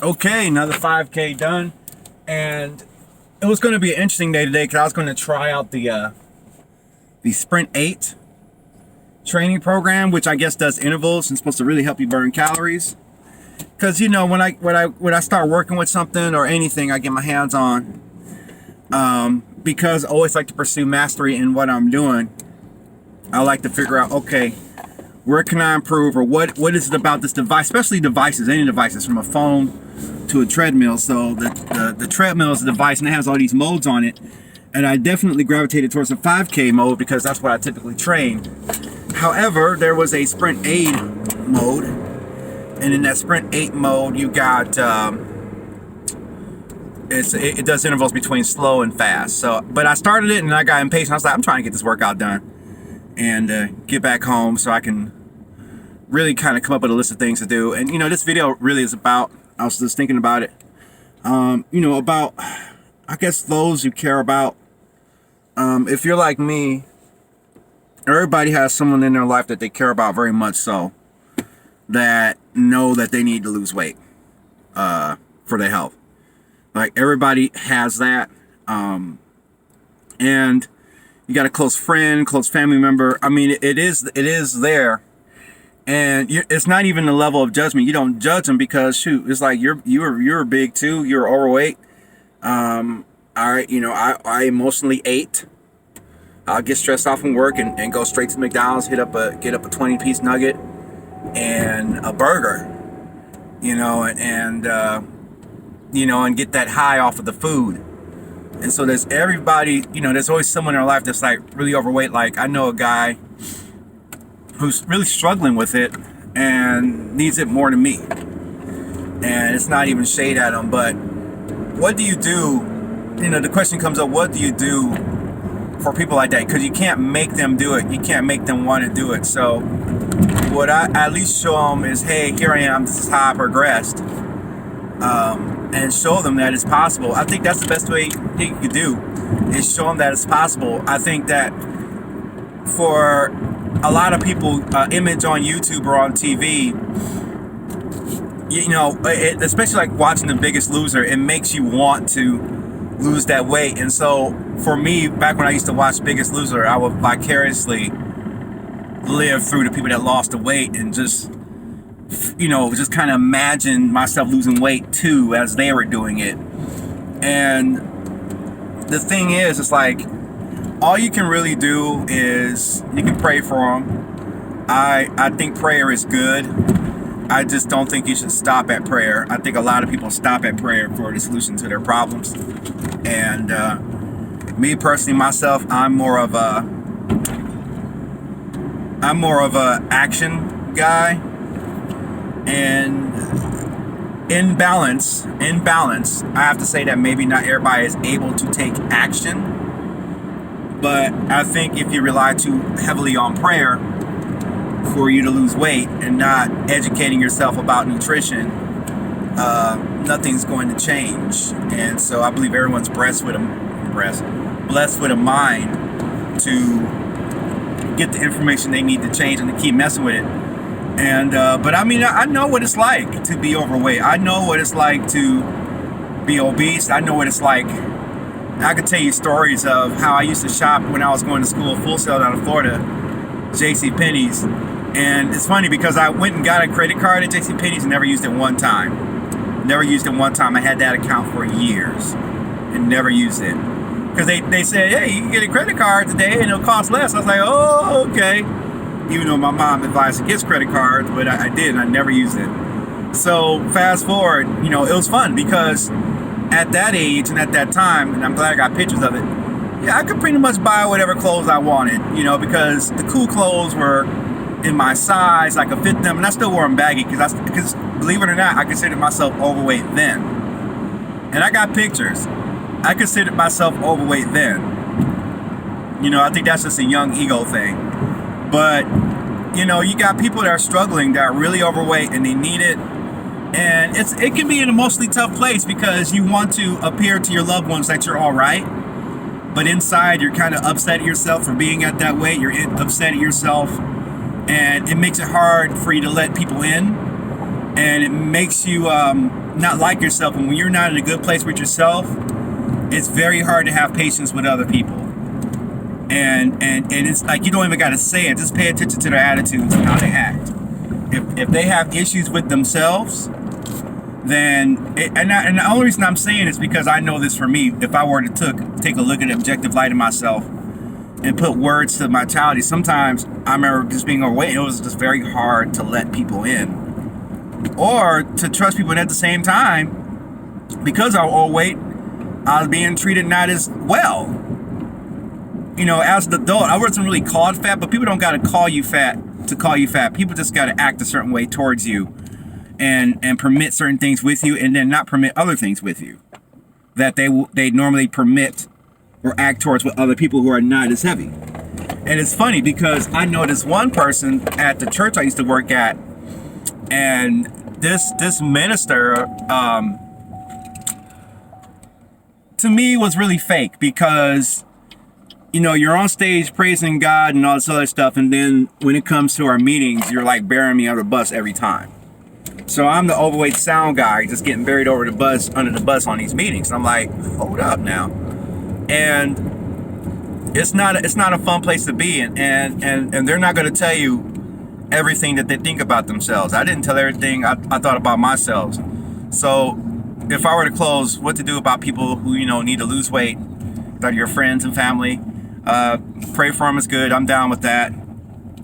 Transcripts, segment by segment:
Okay, another 5K done, and it was going to be an interesting day today because I was going to try out the Sprint 8 training program, which I guess does intervals and supposed to really help you burn calories. Because when I start working with something or anything I get my hands on, because I always like to pursue mastery in what I'm doing, I like to figure out, okay, where can I improve, or what is it about this device, especially devices, any devices, from a phone to a treadmill. So the treadmill is a device and it has all these modes on it, and I definitely gravitated towards the 5K mode because that's what I typically train. However, there was a Sprint 8 mode, and in that Sprint 8 mode you got it does intervals between slow and fast. So, but I started it and I got impatient. I was like, I'm trying to get this workout done and get back home so I can really kind of come up with a list of things to do. And this video really is about, I was just thinking about it, about, I guess, those you care about. If you're like me, everybody has someone in their life that they care about very much, so that know that they need to lose weight for their health. Like, everybody has that. And you got a close friend, close family member. I mean, it is there. And it's not even the level of judgment. You don't judge them because, shoot, it's like you're big too. You're overweight. I emotionally ate. I'll get stressed off from work and go straight to McDonald's, get up a 20-piece nugget and a burger, and get that high off of the food. And so there's everybody, there's always someone in our life that's like really overweight. Like, I know a guy who's really struggling with it and needs it more than me. And it's not even shade at him, but what do you do? The question comes up, what do you do for people like that? Because you can't make them do it. You can't make them want to do it. So what I at least show them is, hey, here I am. This is how I progressed. And show them that it's possible. I think that's the best way you could do, is show them that it's possible. I think that for a lot of people, image on YouTube or on TV, especially like watching The Biggest Loser, it makes you want to lose that weight. And so for me, back when I used to watch Biggest Loser, I would vicariously live through the people that lost the weight and just kind of imagine myself losing weight too as they were doing it. And the thing is, it's like, all you can really do is you can pray for them. I think prayer is good. I just don't think you should stop at prayer. I think a lot of people stop at prayer for the solution to their problems. And me personally, myself, I'm more of a action guy. And in balance, I have to say that maybe not everybody is able to take action. But I think if you rely too heavily on prayer for you to lose weight and not educating yourself about nutrition, nothing's going to change. And so I believe everyone's blessed with a mind to get the information they need to change and to keep messing with it. And but I mean, I know what it's like to be overweight. I know what it's like to be obese. I know what it's like. I could tell you stories of how I used to shop when I was going to school Full Sail down in Florida, JCPenney's. And it's funny because I went and got a credit card at JCPenney's and never used it one time. Never used it one time. I had that account for years and never used it. Because they said, hey, you can get a credit card today and it'll cost less. I was like, oh, okay. Even though my mom advised against credit cards, but I did, and I never used it. So fast forward, it was fun because at that age and at that time, and I'm glad I got pictures of it, yeah, I could pretty much buy whatever clothes I wanted, because the cool clothes were in my size, I could fit them, and I still wore them baggy because believe it or not, I considered myself overweight then. And I got pictures. I considered myself overweight then. I think that's just a young ego thing. But, you got people that are struggling, that are really overweight, and they need it. And it can be an emotionally tough place because you want to appear to your loved ones that you're all right. But inside, you're kind of upset at yourself for being at that weight. You're upset at yourself. And it makes it hard for you to let people in. and it makes you not like yourself. And when you're not in a good place with yourself, it's very hard to have patience with other people. And it's like you don't even got to say it. Just pay attention to their attitudes and how they act. If they have issues with themselves, then and the only reason I'm saying is because I know this for me. If I were to take a look at the objective light of myself and put words to my mentality, sometimes I remember just being overweight. It was just very hard to let people in or to trust people. And at the same time, because I was overweight, I was being treated not as well. You know, as an adult, I wasn't really called fat, but people don't got to call you fat to call you fat. People just got to act a certain way towards you and permit certain things with you, and then not permit other things with you that they normally permit or act towards with other people who are not as heavy. And it's funny because I know this one person at the church I used to work at, and this minister to me was really fake because, you know, you're on stage praising God and all this other stuff, and then when it comes to our meetings, you're like bearing me under the bus every time. So I'm the overweight sound guy, just getting buried under the bus on these meetings. And I'm like, hold up now. And it's not a fun place to be in, and they're not going to tell you everything that they think about themselves. I didn't tell everything I thought about myself. So if I were to close, what to do about people who, you know, need to lose weight, that are your friends and family, pray for them is good. I'm down with that.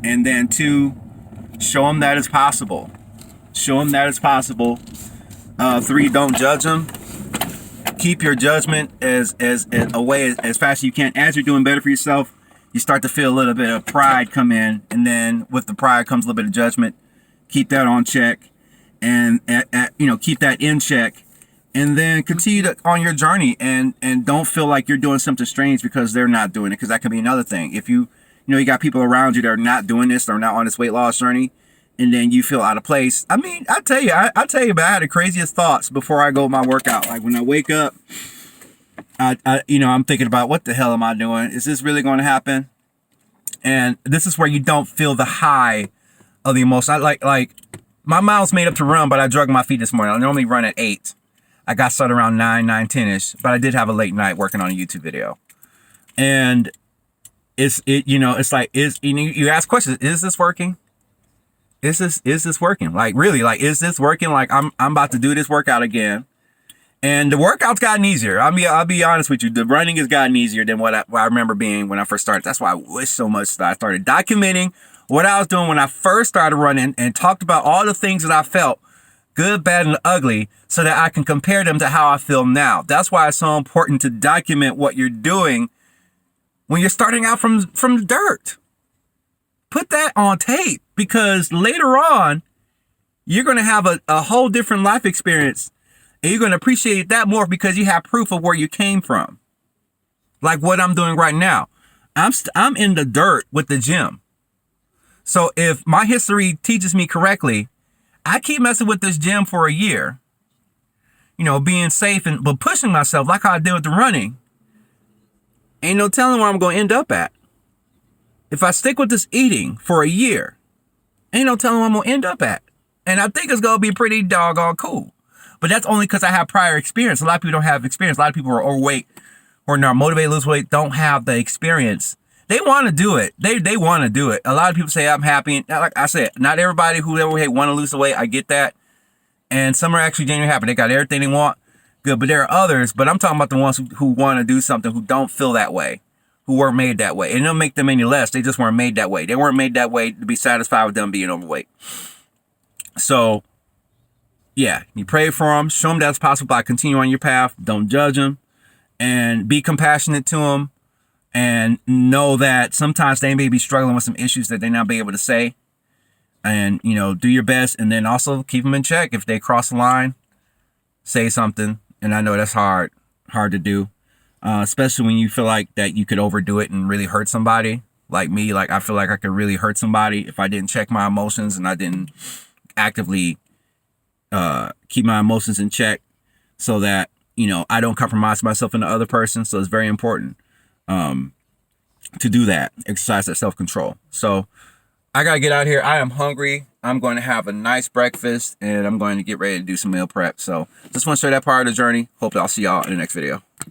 And then 2, show them that it's possible. Show them that it's possible. 3, don't judge them. Keep your judgment as away as fast as you can. As you're doing better for yourself, you start to feel a little bit of pride come in, and then with the pride comes a little bit of judgment. Keep that on check, and you know, keep that in check, and then continue on your journey, and don't feel like you're doing something strange because they're not doing it, because that could be another thing. If you got people around you that are not doing this, they're not on this weight loss journey, and then you feel out of place. I mean, I tell you, but I had the craziest thoughts before I go my workout. Like when I wake up, I'm thinking about, what the hell am I doing? Is this really going to happen? And this is where you don't feel the high of the emotion. I like my miles made up to run, but I drugged my feet this morning. I normally run at 8. I got started around 9:10ish, but I did have a late night working on a YouTube video. And it's like, you ask questions, is this working? Is this working? Like, really, like, is this working? Like, I'm about to do this workout again. And the workout's gotten easier. I'll be honest with you. The running has gotten easier than what I remember being when I first started. That's why I wish so much that I started documenting what I was doing when I first started running, and talked about all the things that I felt, good, bad, and ugly, so that I can compare them to how I feel now. That's why it's so important to document what you're doing when you're starting out from dirt. Put that on tape, because later on, you're going to have a whole different life experience, and you're going to appreciate that more because you have proof of where you came from. Like what I'm doing right now. I'm in the dirt with the gym. So if my history teaches me correctly, I keep messing with this gym for a year, being safe but pushing myself like how I did with the running. Ain't no telling where I'm going to end up at. If I stick with this eating for a year, ain't no telling where I'm going to end up at. And I think it's going to be pretty doggone cool. But that's only because I have prior experience. A lot of people don't have experience. A lot of people who are overweight or are not motivated to lose weight don't have the experience. They want to do it. They want to do it. A lot of people say, I'm happy. And like I said, not everybody who overweight want to lose the weight. I get that. And some are actually genuinely happy. They got everything they want. Good. But there are others. But I'm talking about the ones who want to do something, who don't feel that way, who weren't made that way. And it don't make them any less. They just weren't made that way. They weren't made that way to be satisfied with them being overweight. So, yeah, you pray for them. Show them that's possible by continuing on your path. Don't judge them. And be compassionate to them. And know that sometimes they may be struggling with some issues that they not be able to say. And, do your best. And then also keep them in check. If they cross the line, say something. And I know that's hard to do. Especially when you feel like that you could overdo it and really hurt somebody. Like me, like I feel like I could really hurt somebody if I didn't check my emotions and I didn't actively keep my emotions in check, so that, I don't compromise myself in the other person. So it's very important to do that, exercise that self-control. So I gotta get out here. I am hungry. I'm going to have a nice breakfast, and I'm going to get ready to do some meal prep. So just want to show that part of the journey. Hope I'll see y'all in the next video.